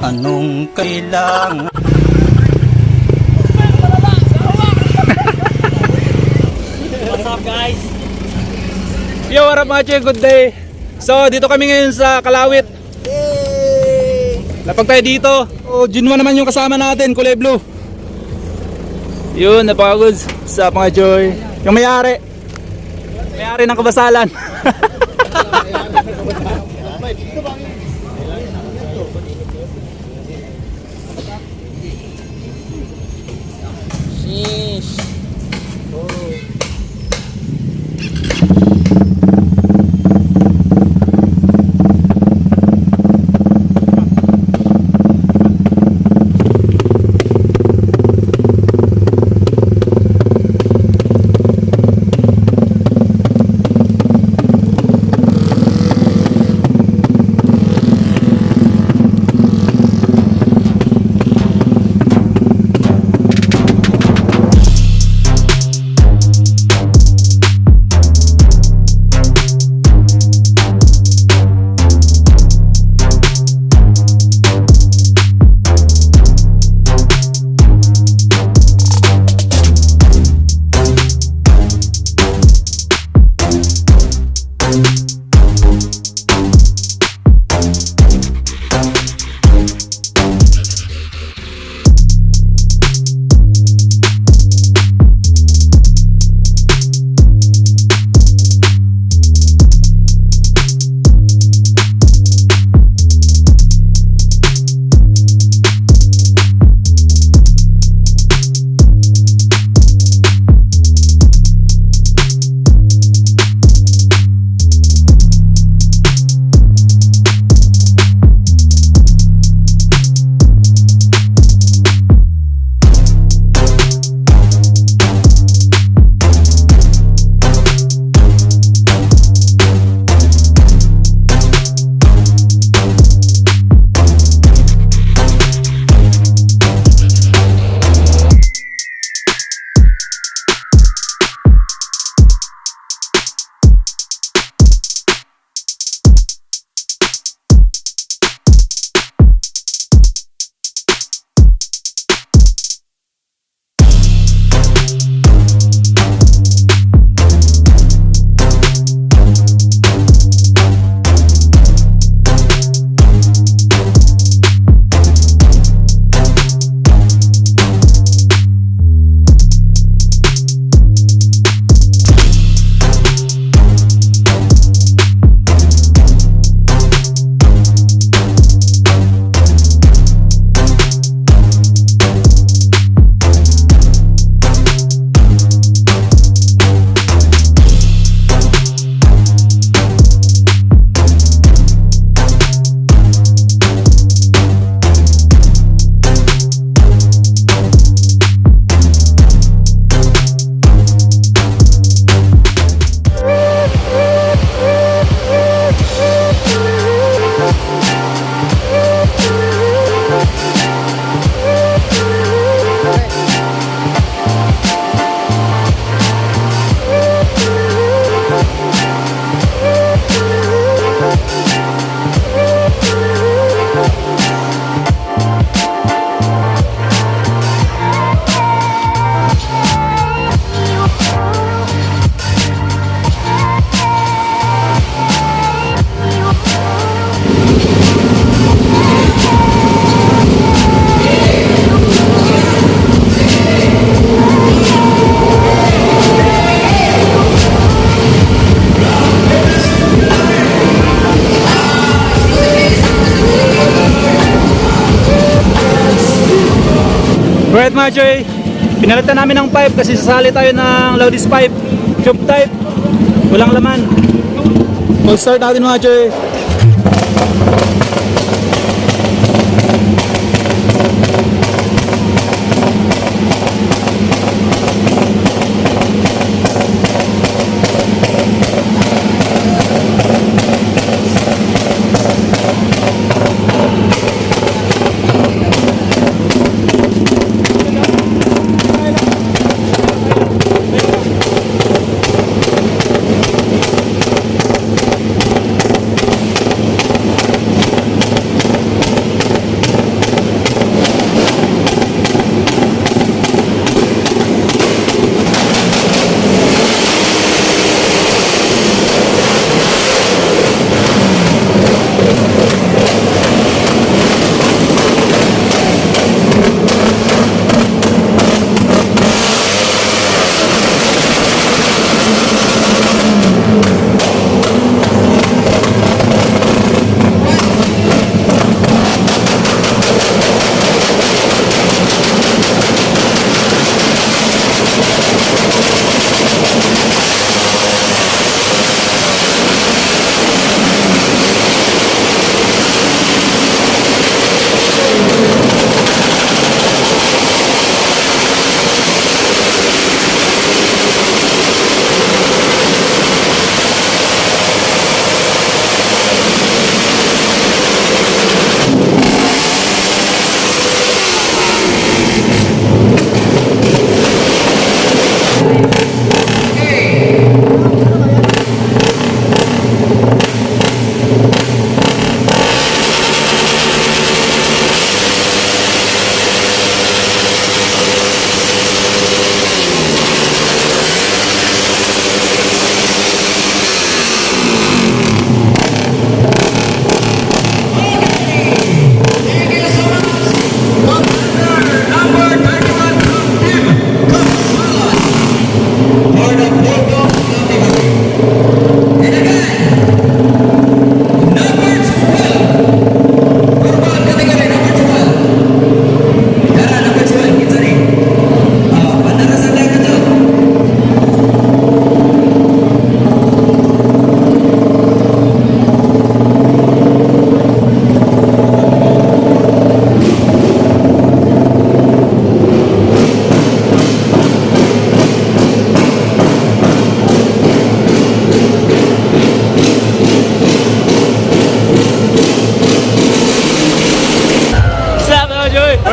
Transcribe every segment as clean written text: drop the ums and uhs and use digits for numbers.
Anong kailangan? What's up guys? Yo, what up mga Che? Good day. So, dito kami ngayon sa Kalawit. Lapag tayo dito. Oh, Jinwa naman yung kasama natin, kulay blue. Yun, napaka-goods sa mga Joy. Yung may-ari. May-ari ng kabasalan. Sheesh. Alright mga Joy, pinalitan namin ng pipe kasi sasali tayo ng loudest pipe, tube type, walang laman. Mag-start natin mga Joy.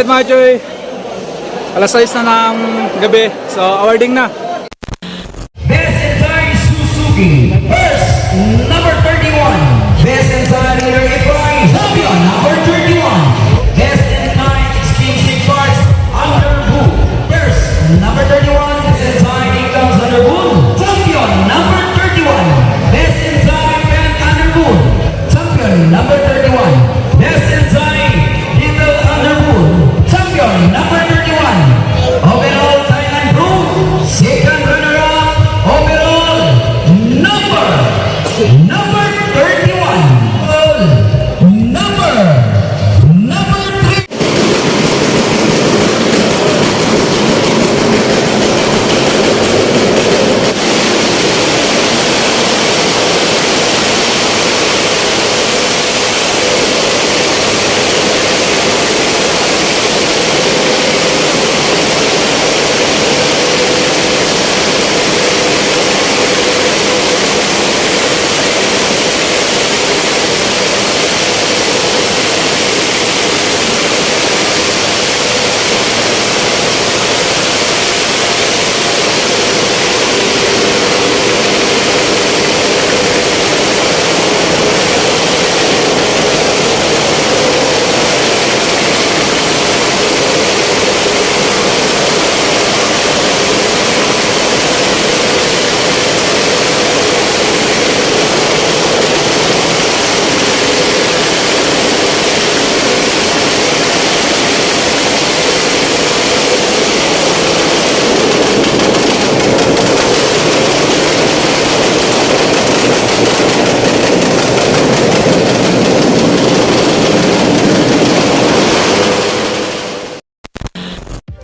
ayun mga Choy, alas 6 na ng gabi. So awarding na. Best Inside Suzuki. First, number 31. Best Inside Leader FI. Champion, number 31. Best Inside Expensive Parts, Underwood. First, number 31. Best Inside Incomes, Underwood. Champion, number 31. Best Inside Band, Underwood. Champion, number 31. Best Inside Little Underwood. Champion, number 31. Overall Thailand Group. Second runner-up. Overall number 31. Number 3.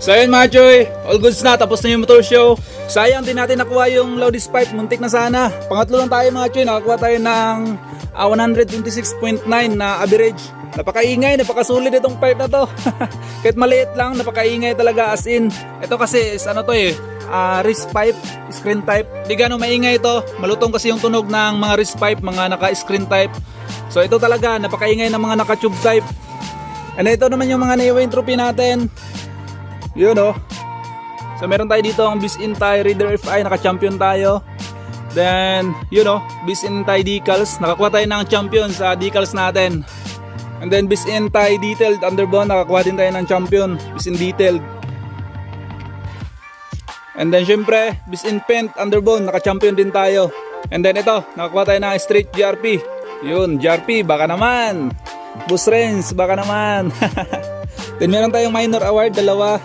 So ayun mga Choy, all goods na, tapos na yung motor show. Sayang din natin nakuha yung loudest pipe, muntik na sana. Pangatlo lang tayo mga Choy, nakakuha tayo ng 126.9 na average. Napakaingay, napakasulit itong pipe na to. Kahit maliit lang, napakaingay talaga, as in. Ito kasi is ano to wrist pipe, screen type. Di gano'ng maingay ito, malutong kasi yung tunog ng mga wrist pipe, mga naka-screen type. So ito talaga, napakaingay ng mga naka-tube type. And ito naman yung mga naiwin trophy natin. Yun So meron tayo dito ang Bis Intay Reader FI, naka-champion tayo. Then, Bis Intay Decals, nakakuha tayo ng champion sa decals natin. And then Bis Intay Detailed Underbone, nakakuha din tayo ng champion, Bis in Detailed. And then syempre, Bis in Paint Underbone, naka-champion din tayo. And then ito, nakakuha tayo ng Straight GRP. Yun, GRP, baka naman. Boost Range, baka naman. Then meron tayong minor award, dalawa.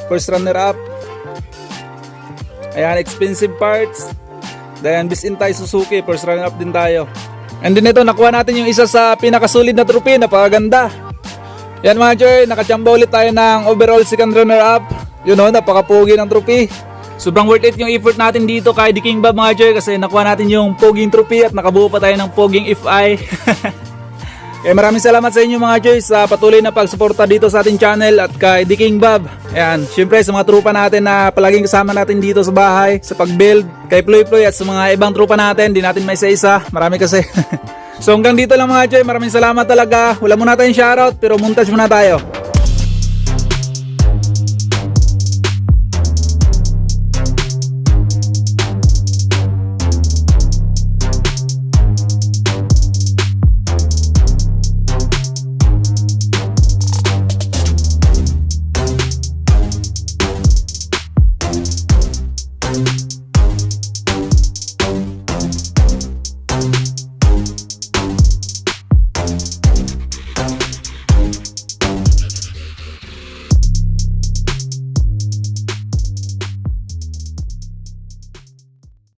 First runner up. Ayan, expensive parts. Then Bis Intay Suzuki, first runner up din tayo. And then ito, nakuha natin yung isa sa pinakasulid na trophy, napakaganda. Yan mga Choy, nakachamba ulit tayo ng overall second runner up. Napakapogi ng trophy. Sobrang worth it yung effort natin dito kay The King Bob mga Choy, kasi nakuha natin yung poging trophy at nakabuo pa tayo ng poging FI. Kaya maraming salamat sa inyo mga Choy sa patuloy na pagsuporta dito sa ating channel at kay The King Bob. Ayan, syempre sa mga trupa natin na palaging kasama natin dito sa bahay, sa pag-build, kay Ploy Ploy at sa mga ibang trupa natin, di natin may isa-isa, marami kasi. So hanggang dito lang mga Choy, maraming salamat talaga. Wala muna tayong shoutout pero montage muna tayo.